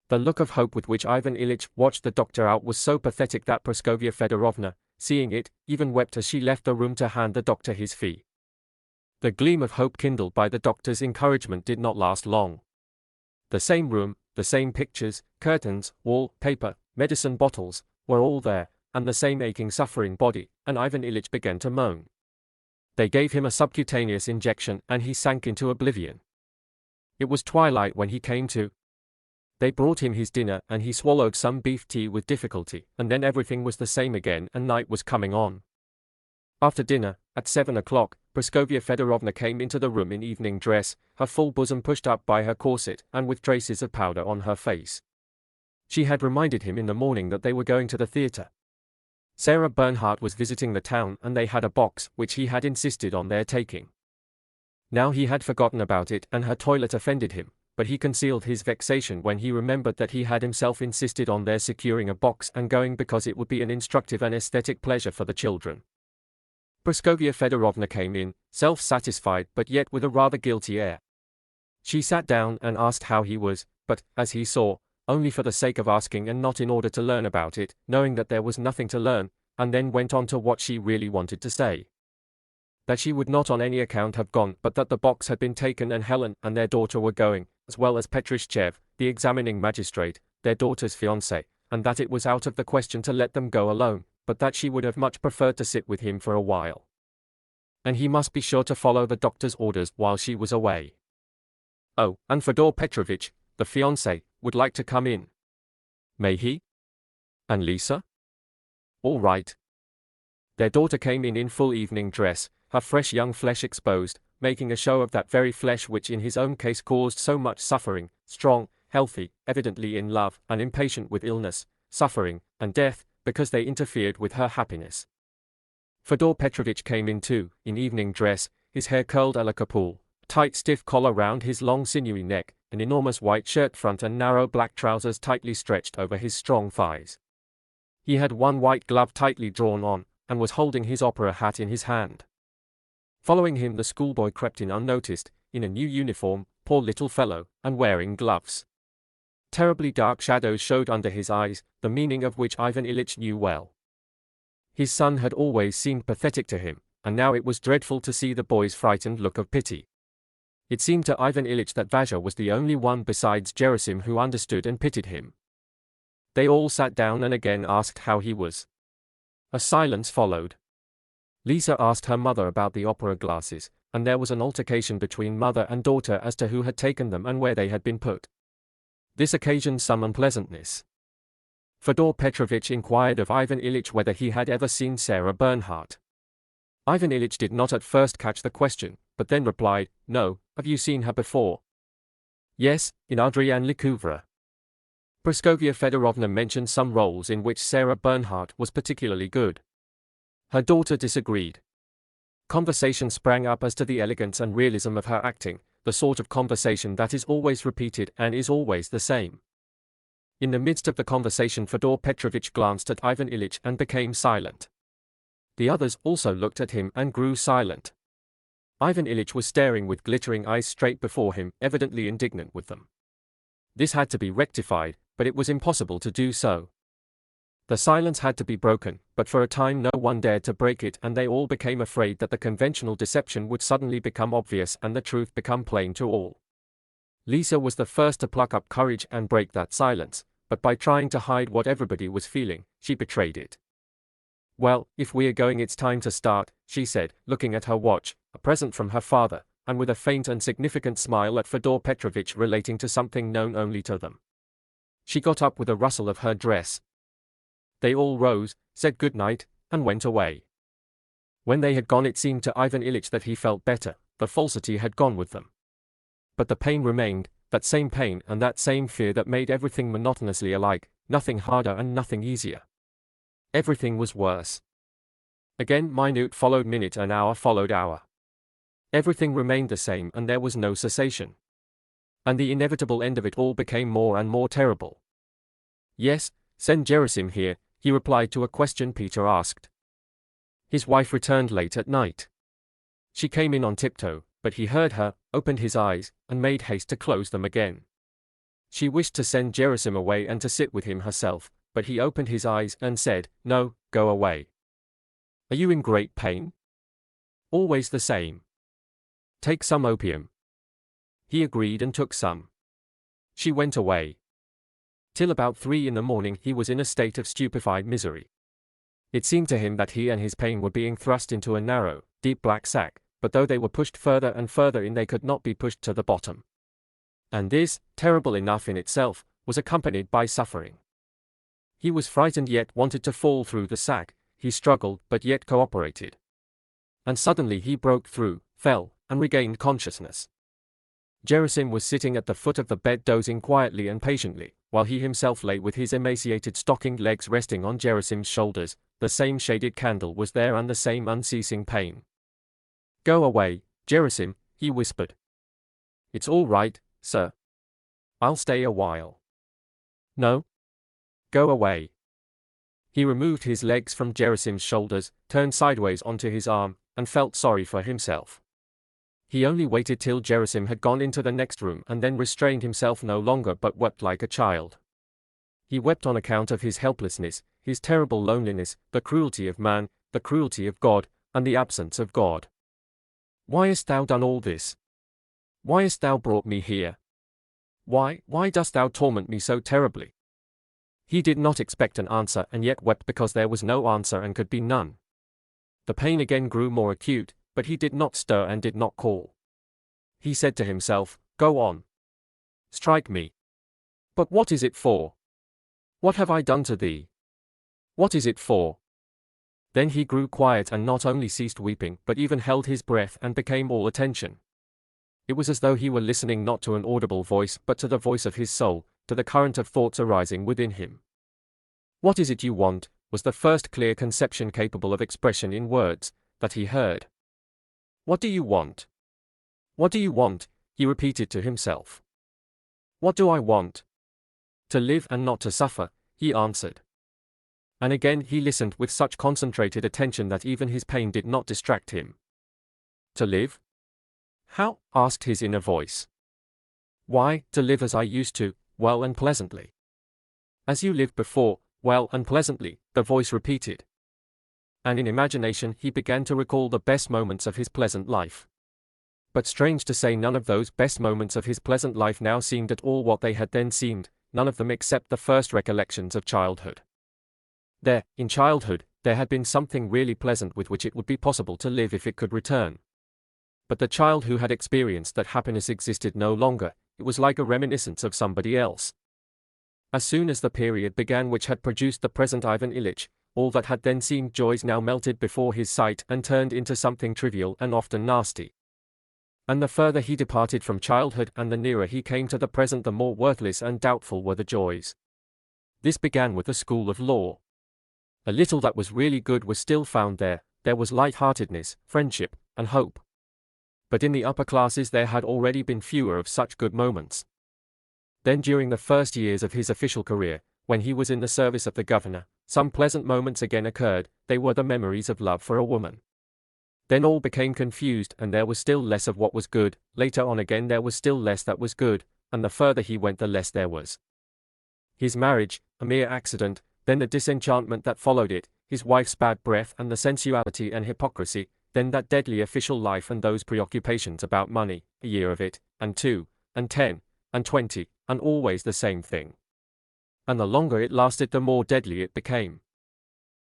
The look of hope with which Ivan Ilyich watched the doctor out was so pathetic that Praskovia Fedorovna, seeing it, even wept as she left the room to hand the doctor his fee. The gleam of hope kindled by the doctor's encouragement did not last long. The same room, the same pictures, curtains, wall, paper, medicine bottles, were all there, and the same aching suffering body, and Ivan Ilyich began to moan. They gave him a subcutaneous injection and he sank into oblivion. It was twilight when he came to. They brought him his dinner and he swallowed some beef tea with difficulty, and then everything was the same again and night was coming on. After dinner, at 7 o'clock, Praskovia Fedorovna came into the room in evening dress, her full bosom pushed up by her corset and with traces of powder on her face. She had reminded him in the morning that they were going to the theatre. Sarah Bernhardt was visiting the town and they had a box which he had insisted on their taking. Now he had forgotten about it and her toilet offended him, but he concealed his vexation when he remembered that he had himself insisted on their securing a box and going because it would be an instructive and aesthetic pleasure for the children. Praskovia Fedorovna came in, self-satisfied but yet with a rather guilty air. She sat down and asked how he was, but, as he saw, only for the sake of asking and not in order to learn about it, knowing that there was nothing to learn, and then went on to what she really wanted to say. That she would not on any account have gone, but that the box had been taken and Helen and their daughter were going, as well as Petrushchev, the examining magistrate, their daughter's fiancé, and that it was out of the question to let them go alone, but that she would have much preferred to sit with him for a while. And he must be sure to follow the doctor's orders while she was away. Oh, and Fyodor Petrovitch, the fiancé, would like to come in. May he? And Lisa? All right. Their daughter came in full evening dress, her fresh young flesh exposed, making a show of that very flesh which in his own case caused so much suffering, strong, healthy, evidently in love, and impatient with illness, suffering, and death, because they interfered with her happiness. Fyodor Petrovitch came in too, in evening dress, his hair curled a la Kapoor, tight stiff collar round his long sinewy neck, an enormous white shirt front and narrow black trousers tightly stretched over his strong thighs. He had one white glove tightly drawn on, and was holding his opera hat in his hand. Following him the schoolboy crept in unnoticed, in a new uniform, poor little fellow, and wearing gloves. Terribly dark shadows showed under his eyes, the meaning of which Ivan Ilyich knew well. His son had always seemed pathetic to him, and now it was dreadful to see the boy's frightened look of pity. It seemed to Ivan Ilyich that Vasya was the only one besides Gerasim who understood and pitied him. They all sat down and again asked how he was. A silence followed. Lisa asked her mother about the opera glasses, and there was an altercation between mother and daughter as to who had taken them and where they had been put. This occasioned some unpleasantness. Fyodor Petrovich inquired of Ivan Ilyich whether he had ever seen Sarah Bernhardt. Ivan Ilyich did not at first catch the question, but then replied, "No, have you seen her before?" "Yes, in Adrian Lecouvreur." Praskovia Fedorovna mentioned some roles in which Sarah Bernhardt was particularly good. Her daughter disagreed. Conversation sprang up as to the elegance and realism of her acting, the sort of conversation that is always repeated and is always the same. In the midst of the conversation Fyodor Petrovich glanced at Ivan Ilyich and became silent. The others also looked at him and grew silent. Ivan Ilyich was staring with glittering eyes straight before him, evidently indignant with them. This had to be rectified, but it was impossible to do so. The silence had to be broken, but for a time no one dared to break it, and they all became afraid that the conventional deception would suddenly become obvious and the truth become plain to all. Lisa was the first to pluck up courage and break that silence, but by trying to hide what everybody was feeling, she betrayed it. "Well, if we're going it's time to start," she said, looking at her watch, a present from her father, and with a faint and significant smile at Fyodor Petrovich relating to something known only to them. She got up with a rustle of her dress. They all rose, said good night, and went away. When they had gone it seemed to Ivan Ilyich that he felt better, the falsity had gone with them. But the pain remained, that same pain and that same fear that made everything monotonously alike, nothing harder and nothing easier. Everything was worse. Again minute followed minute and hour followed hour. Everything remained the same and there was no cessation. And the inevitable end of it all became more and more terrible. "Yes, send Gerasim here," he replied to a question Peter asked. His wife returned late at night. She came in on tiptoe, but he heard her, opened his eyes, and made haste to close them again. She wished to send Gerasim away and to sit with him herself, but he opened his eyes and said, "No, go away." "Are you in great pain?" "Always the same." "Take some opium." He agreed and took some. She went away. Till about 3 in the morning he was in a state of stupefied misery. It seemed to him that he and his pain were being thrust into a narrow, deep black sack, but though they were pushed further and further in they could not be pushed to the bottom. And this, terrible enough in itself, was accompanied by suffering. He was frightened yet wanted to fall through the sack, he struggled but yet cooperated. And suddenly he broke through, fell, and regained consciousness. Gerasim was sitting at the foot of the bed dozing quietly and patiently, while he himself lay with his emaciated stockinged legs resting on Gerasim's shoulders. The same shaded candle was there and the same unceasing pain. "Go away, Gerasim," he whispered. "It's all right, sir. I'll stay a while." "No. Go away." He removed his legs from Gerasim's shoulders, turned sideways onto his arm, and felt sorry for himself. He only waited till Gerasim had gone into the next room and then restrained himself no longer but wept like a child. He wept on account of his helplessness, his terrible loneliness, the cruelty of man, the cruelty of God, and the absence of God. "Why hast thou done all this? Why hast thou brought me here? Why dost thou torment me so terribly?" He did not expect an answer and yet wept because there was no answer and could be none. The pain again grew more acute, but he did not stir and did not call. He said to himself, "Go on. Strike me. But what is it for? What have I done to thee? What is it for?" Then he grew quiet and not only ceased weeping but even held his breath and became all attention. It was as though he were listening not to an audible voice but to the voice of his soul, to the current of thoughts arising within him. "What is it you want?" was the first clear conception capable of expression in words, that he heard. "What do you want? What do you want?" he repeated to himself. "What do I want? To live and not to suffer," he answered. And again he listened with such concentrated attention that even his pain did not distract him. "To live? How?" asked his inner voice. "Why, to live as I used to, well and pleasantly." "As you lived before, well and pleasantly," the voice repeated. And in imagination he began to recall the best moments of his pleasant life. But strange to say, none of those best moments of his pleasant life now seemed at all what they had then seemed, none of them except the first recollections of childhood. There, in childhood, there had been something really pleasant with which it would be possible to live if it could return. But the child who had experienced that happiness existed no longer, it was like a reminiscence of somebody else. As soon as the period began which had produced the present Ivan Ilyich, all that had then seemed joys now melted before his sight and turned into something trivial and often nasty. And the further he departed from childhood and the nearer he came to the present, the more worthless and doubtful were the joys. This began with the school of law. A little that was really good was still found there. There was light-heartedness, friendship, and hope. But in the upper classes there had already been fewer of such good moments. Then during the first years of his official career, when he was in the service of the governor, some pleasant moments again occurred. They were the memories of love for a woman. Then all became confused and there was still less of what was good. Later on again there was still less that was good, and the further he went the less there was. His marriage, a mere accident, then the disenchantment that followed it, his wife's bad breath and the sensuality and hypocrisy, then that deadly official life and those preoccupations about money, a year of it, and 2, and 10, and 20, and always the same thing. And the longer it lasted the more deadly it became.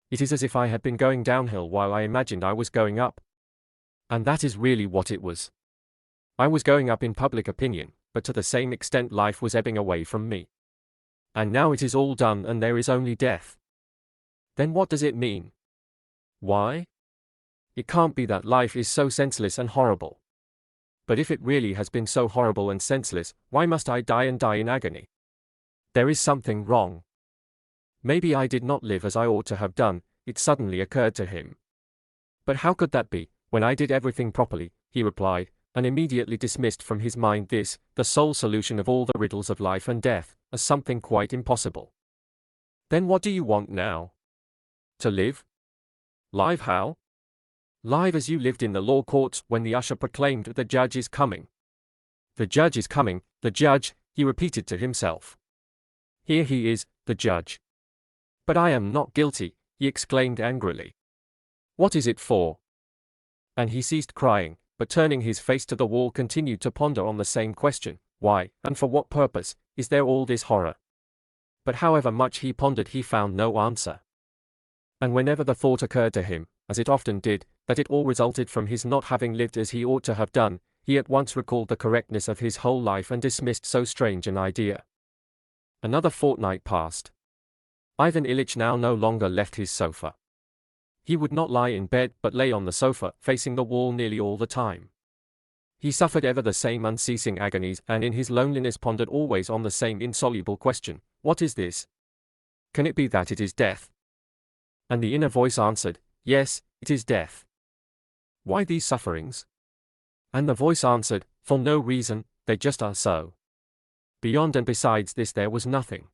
It is as if I had been going downhill while I imagined I was going up. And that is really what it was. I was going up in public opinion, but to the same extent life was ebbing away from me. And now it is all done and there is only death. Then what does it mean? Why? It can't be that life is so senseless and horrible. But if it really has been so horrible and senseless, why must I die and die in agony? There is something wrong. Maybe I did not live as I ought to have done, it suddenly occurred to him. But how could that be, when I did everything properly, he replied, and immediately dismissed from his mind this, the sole solution of all the riddles of life and death, as something quite impossible. Then what do you want now? To live? Live how? Live as you lived in the law courts when the usher proclaimed the judge is coming. The judge is coming, the judge, he repeated to himself. Here he is, the judge. But I am not guilty, he exclaimed angrily. What is it for? And he ceased crying, but turning his face to the wall continued to ponder on the same question, why, and for what purpose, is there all this horror? But however much he pondered he found no answer. And whenever the thought occurred to him, as it often did, that it all resulted from his not having lived as he ought to have done, he at once recalled the correctness of his whole life and dismissed so strange an idea. Another fortnight passed. Ivan Ilyich now no longer left his sofa. He would not lie in bed but lay on the sofa, facing the wall nearly all the time. He suffered ever the same unceasing agonies and in his loneliness pondered always on the same insoluble question, what is this? Can it be that it is death? And the inner voice answered, yes, it is death. Why these sufferings? And the voice answered, for no reason, they just are so. Beyond and besides this there was nothing.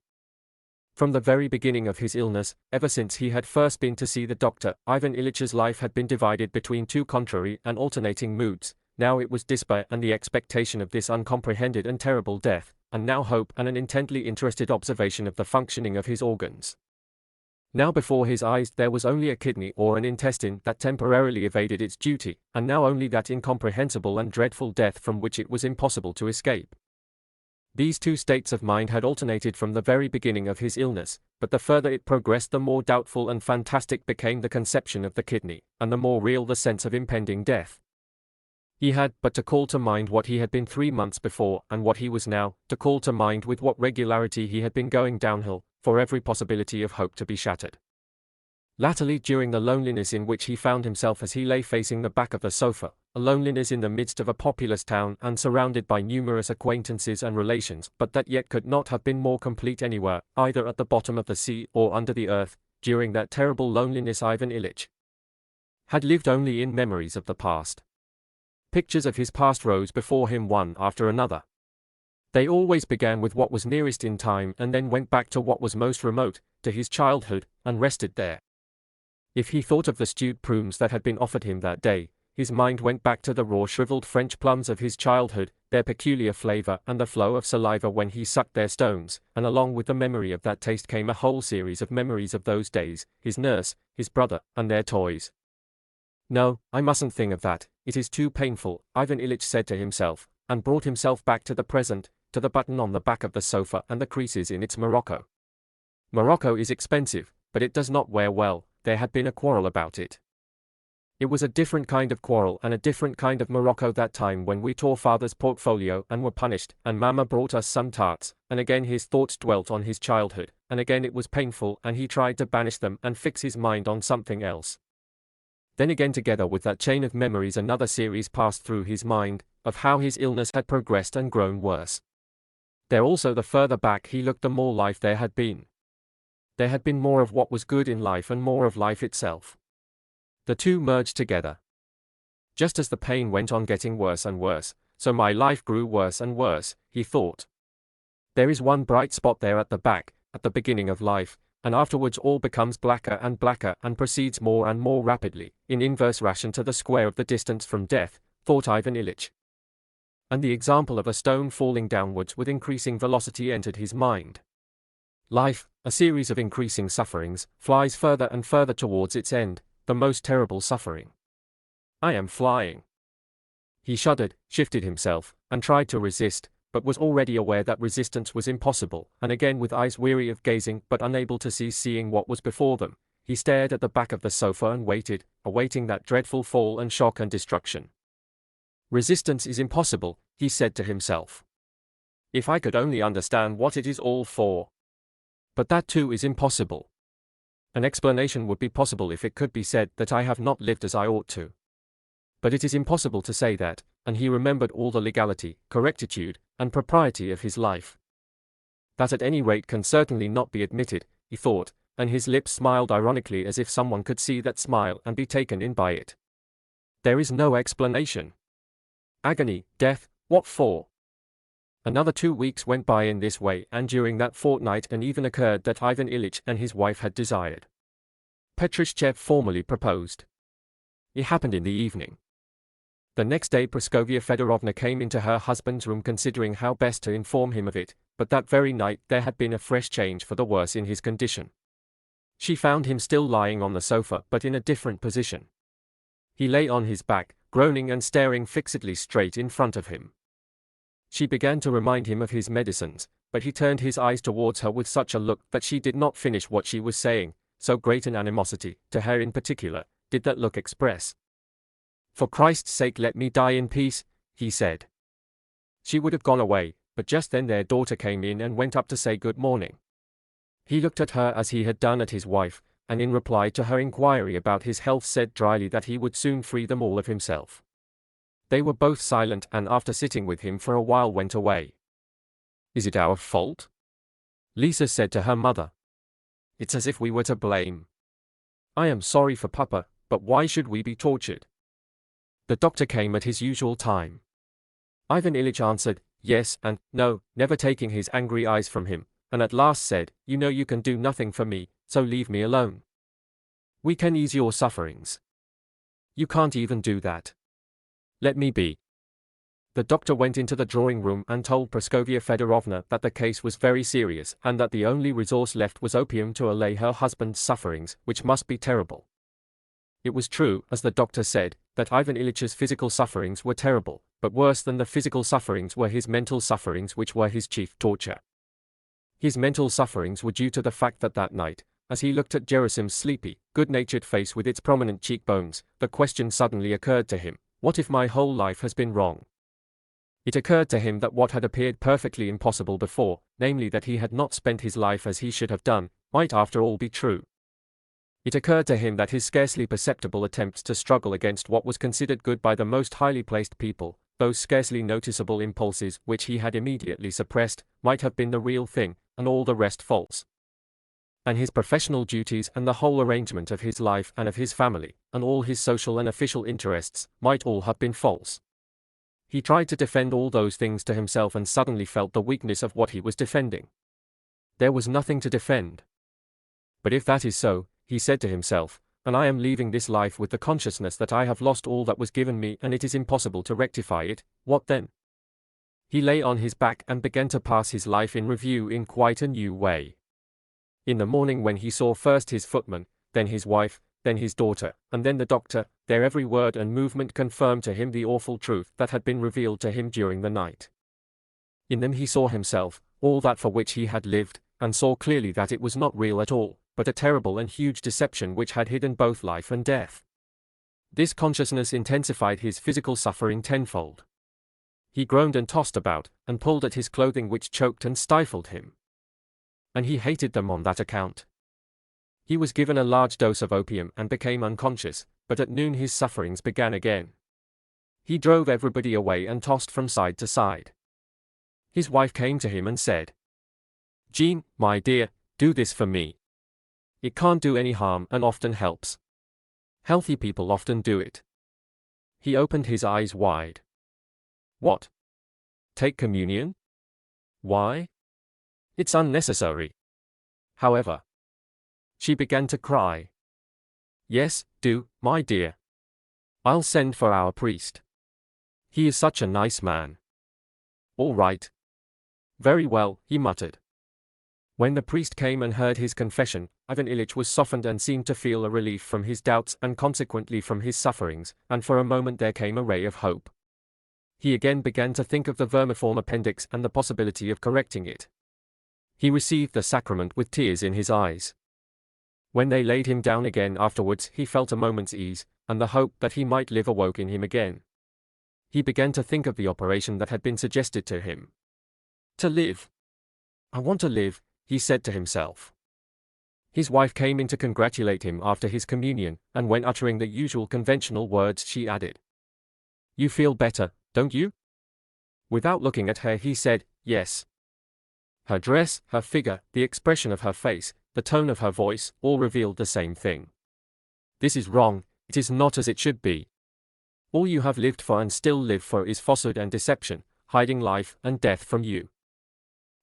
From the very beginning of his illness, ever since he had first been to see the doctor, Ivan Ilyitch's life had been divided between two contrary and alternating moods. Now it was despair and the expectation of this uncomprehended and terrible death, and now hope and an intently interested observation of the functioning of his organs. Now before his eyes there was only a kidney or an intestine that temporarily evaded its duty, and now only that incomprehensible and dreadful death from which it was impossible to escape. These two states of mind had alternated from the very beginning of his illness, but the further it progressed the more doubtful and fantastic became the conception of the kidney, and the more real the sense of impending death. He had but to call to mind what he had been 3 months before and what he was now, to call to mind with what regularity he had been going downhill, for every possibility of hope to be shattered. Latterly, during the loneliness in which he found himself as he lay facing the back of the sofa, a loneliness in the midst of a populous town and surrounded by numerous acquaintances and relations, but that yet could not have been more complete anywhere, either at the bottom of the sea or under the earth, during that terrible loneliness Ivan Ilyich had lived only in memories of the past. Pictures of his past rose before him one after another. They always began with what was nearest in time and then went back to what was most remote, to his childhood, and rested there. If he thought of the stewed prunes that had been offered him that day, his mind went back to the raw shriveled French plums of his childhood, their peculiar flavor and the flow of saliva when he sucked their stones, and along with the memory of that taste came a whole series of memories of those days, his nurse, his brother, and their toys. No, I mustn't think of that, it is too painful, Ivan Ilyich said to himself, and brought himself back to the present, to the button on the back of the sofa and the creases in its morocco. Morocco is expensive, but it does not wear well. There had been a quarrel about it. It was a different kind of quarrel and a different kind of morocco that time when we tore father's portfolio and were punished, and mama brought us some tarts, and again his thoughts dwelt on his childhood, and again it was painful and he tried to banish them and fix his mind on something else. Then again together with that chain of memories another series passed through his mind, of how his illness had progressed and grown worse. There also the further back he looked the more life there had been. There had been more of what was good in life and more of life itself. The two merged together. Just as the pain went on getting worse and worse, so my life grew worse and worse, he thought. There is one bright spot there at the back, at the beginning of life, and afterwards all becomes blacker and proceeds more and more rapidly, in inverse ration to the square of the distance from death, thought Ivan Ilyich. And the example of a stone falling downwards with increasing velocity entered his mind. Life, a series of increasing sufferings, flies further and further towards its end, the most terrible suffering. I am flying. He shuddered, shifted himself, and tried to resist, but was already aware that resistance was impossible, and again with eyes weary of gazing but unable to cease seeing what was before them, he stared at the back of the sofa and waited, awaiting that dreadful fall and shock and destruction. Resistance is impossible, he said to himself. If I could only understand what it is all for. But that too is impossible. An explanation would be possible if it could be said that I have not lived as I ought to. But it is impossible to say that, and he remembered all the legality, correctitude, and propriety of his life. That at any rate can certainly not be admitted, he thought, and his lips smiled ironically as if someone could see that smile and be taken in by it. There is no explanation. Agony, death, what for? Another 2 weeks went by in this way, and during that fortnight an event occurred that Ivan Ilyich and his wife had desired. Petrushchev formally proposed. It happened in the evening. The next day Praskovia Fedorovna came into her husband's room considering how best to inform him of it, but that very night there had been a fresh change for the worse in his condition. She found him still lying on the sofa but in a different position. He lay on his back, groaning and staring fixedly straight in front of him. She began to remind him of his medicines, but he turned his eyes towards her with such a look that she did not finish what she was saying, so great an animosity, to her in particular, did that look express. For Christ's sake let me die in peace, he said. She would have gone away, but just then their daughter came in and went up to say good morning. He looked at her as he had done at his wife, and in reply to her inquiry about his health said dryly that he would soon free them all of himself. They were both silent and after sitting with him for a while went away. Is it our fault? Lisa said to her mother. It's as if we were to blame. I am sorry for Papa, but why should we be tortured? The doctor came at his usual time. Ivan Ilyich answered, yes and no, never taking his angry eyes from him, and at last said, you know you can do nothing for me, so leave me alone. We can ease your sufferings. You can't even do that. Let me be. The doctor went into the drawing room and told Praskovia Fedorovna that the case was very serious and that the only resource left was opium to allay her husband's sufferings, which must be terrible. It was true, as the doctor said, that Ivan Ilyич's physical sufferings were terrible, but worse than the physical sufferings were his mental sufferings, which were his chief torture. His mental sufferings were due to the fact that night, as he looked at Gerasim's sleepy, good-natured face with its prominent cheekbones, the question suddenly occurred to him, what if my whole life has been wrong? It occurred to him that what had appeared perfectly impossible before, namely that he had not spent his life as he should have done, might after all be true. It occurred to him that his scarcely perceptible attempts to struggle against what was considered good by the most highly placed people, those scarcely noticeable impulses which he had immediately suppressed, might have been the real thing, and all the rest false. And his professional duties and the whole arrangement of his life and of his family, and all his social and official interests, might all have been false. He tried to defend all those things to himself and suddenly felt the weakness of what he was defending. There was nothing to defend. But if that is so, he said to himself, and I am leaving this life with the consciousness that I have lost all that was given me and it is impossible to rectify it, what then? He lay on his back and began to pass his life in review in quite a new way. In the morning when he saw first his footman, then his wife, then his daughter, and then the doctor, Their every word and movement confirmed to him the awful truth that had been revealed to him during the night. In them he saw himself, all that for which he had lived, and saw clearly that it was not real at all, but a terrible and huge deception which had hidden both life and death. This consciousness intensified his physical suffering tenfold. He groaned and tossed about, and pulled at his clothing which choked and stifled him. And he hated them on that account. He was given a large dose of opium and became unconscious, but at noon his sufferings began again. He drove everybody away and tossed from side to side. His wife came to him and said, "Jean, my dear, do this for me. It can't do any harm and often helps. Healthy people often do it." He opened his eyes wide. "What? Take communion? Why? It's unnecessary." However, she began to cry. "Yes, do, my dear. I'll send for our priest. He is such a nice man." "All right. Very well," he muttered. When the priest came and heard his confession, Ivan Ilyich was softened and seemed to feel a relief from his doubts and consequently from his sufferings, and for a moment there came a ray of hope. He again began to think of the vermiform appendix and the possibility of correcting it. He received the sacrament with tears in his eyes. When they laid him down again afterwards, he felt a moment's ease, and the hope that he might live awoke in him again. He began to think of the operation that had been suggested to him. To live. "I want to live," he said to himself. His wife came in to congratulate him after his communion, and when uttering the usual conventional words she added, "You feel better, don't you?" Without looking at her he said, "Yes." Her dress, her figure, the expression of her face, the tone of her voice, all revealed the same thing. "This is wrong, it is not as it should be. All you have lived for and still live for is falsehood and deception, hiding life and death from you."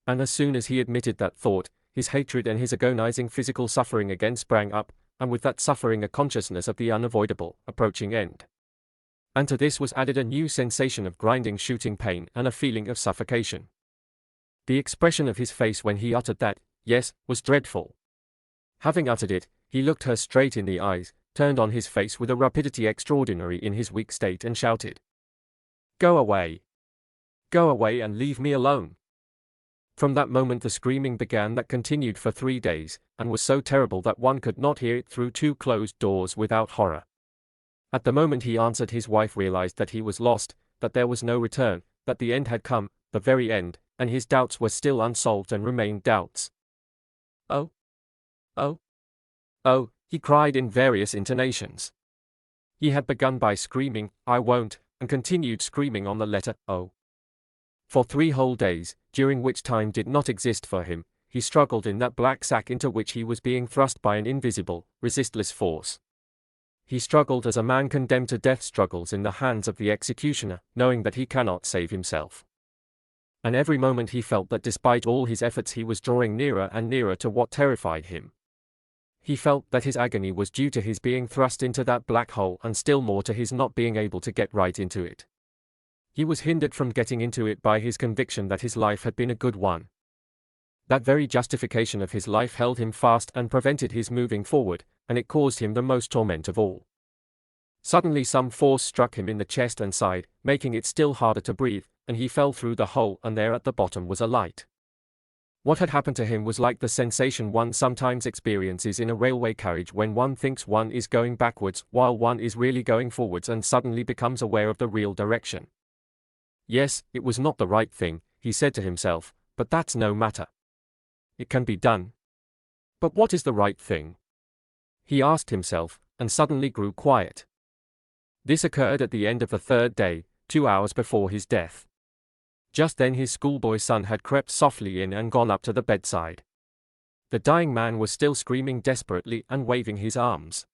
And as soon as he admitted that thought, his hatred and his agonizing physical suffering again sprang up, and with that suffering a consciousness of the unavoidable, approaching end. And to this was added a new sensation of grinding shooting pain and a feeling of suffocation. The expression of his face when he uttered that, "yes," was dreadful. Having uttered it, he looked her straight in the eyes, turned on his face with a rapidity extraordinary in his weak state and shouted, "Go away! Go away and leave me alone!" From that moment the screaming began that continued for 3 days, and was so terrible that one could not hear it through 2 closed doors without horror. At the moment he answered, his wife realized that he was lost, that there was no return, that the end had come, the very end, and his doubts were still unsolved and remained doubts. "Oh! Oh! Oh!" he cried in various intonations. He had begun by screaming, "I won't," and continued screaming on the letter O. For 3 whole days, during which time did not exist for him, he struggled in that black sack into which he was being thrust by an invisible, resistless force. He struggled as a man condemned to death struggles in the hands of the executioner, knowing that he cannot save himself. And every moment he felt that despite all his efforts he was drawing nearer and nearer to what terrified him. He felt that his agony was due to his being thrust into that black hole and still more to his not being able to get right into it. He was hindered from getting into it by his conviction that his life had been a good one. That very justification of his life held him fast and prevented his moving forward, and it caused him the most torment of all. Suddenly some force struck him in the chest and side, making it still harder to breathe, and he fell through the hole, and there at the bottom was a light. What had happened to him was like the sensation one sometimes experiences in a railway carriage when one thinks one is going backwards while one is really going forwards and suddenly becomes aware of the real direction. "Yes, it was not the right thing," he said to himself, "but that's no matter. It can be done." But what is the right thing? He asked himself, and suddenly grew quiet. This occurred at the end of the 3rd day, 2 hours before his death. Just then his schoolboy son had crept softly in and gone up to the bedside. The dying man was still screaming desperately and waving his arms.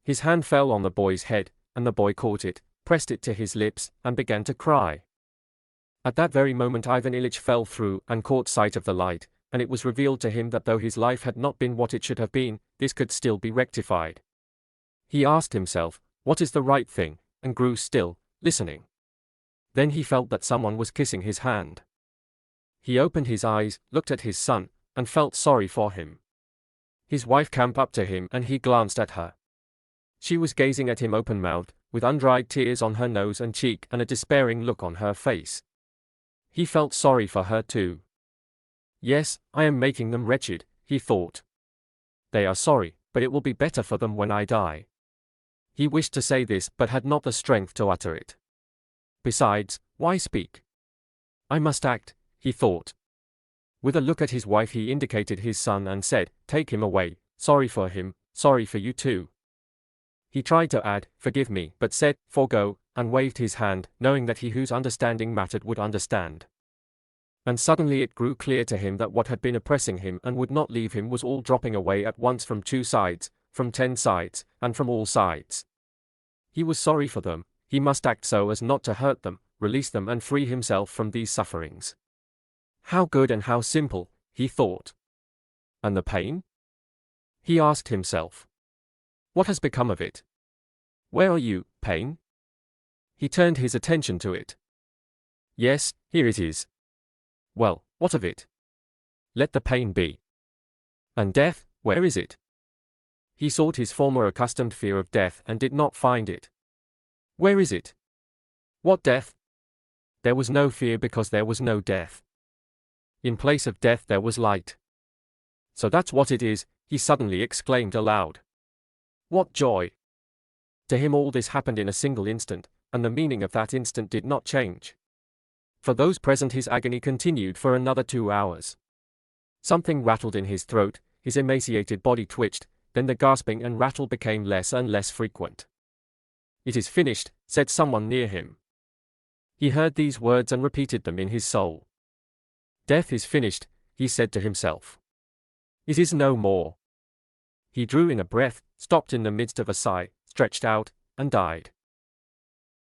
His hand fell on the boy's head, and the boy caught it, pressed it to his lips, and began to cry. At that very moment Ivan Ilyich fell through and caught sight of the light, and it was revealed to him that though his life had not been what it should have been, this could still be rectified. He asked himself, "What is the right thing?" and grew still, listening. Then he felt that someone was kissing his hand. He opened his eyes, looked at his son, and felt sorry for him. His wife came up to him and he glanced at her. She was gazing at him open-mouthed, with undried tears on her nose and cheek and a despairing look on her face. He felt sorry for her too. Yes, I am making them wretched, he thought. They are sorry, but it will be better for them when I die. He wished to say this but had not the strength to utter it. Besides, why speak? I must act, he thought. With a look at his wife he indicated his son and said, "Take him away, sorry for him, sorry for you too." He tried to add, "Forgive me," but said, "Forgo," and waved his hand, knowing that he whose understanding mattered would understand. And suddenly it grew clear to him that what had been oppressing him and would not leave him was all dropping away at once from 2 sides, from 10 sides, and from all sides. He was sorry for them, he must act so as not to hurt them, release them and free himself from these sufferings. How good and how simple, he thought. And the pain? He asked himself. What has become of it? Where are you, pain? He turned his attention to it. Yes, here it is. Well, what of it? Let the pain be. And death, where is it? He sought his former accustomed fear of death and did not find it. Where is it? What death? There was no fear because there was no death. In place of death there was light. So that's what it is, he suddenly exclaimed aloud. What joy! To him all this happened in a single instant, and the meaning of that instant did not change. For those present his agony continued for another 2 hours. Something rattled in his throat, his emaciated body twitched, then the gasping and rattle became less and less frequent. "It is finished," said someone near him. He heard these words and repeated them in his soul. "Death is finished," he said to himself. "It is no more." He drew in a breath, stopped in the midst of a sigh, stretched out, and died.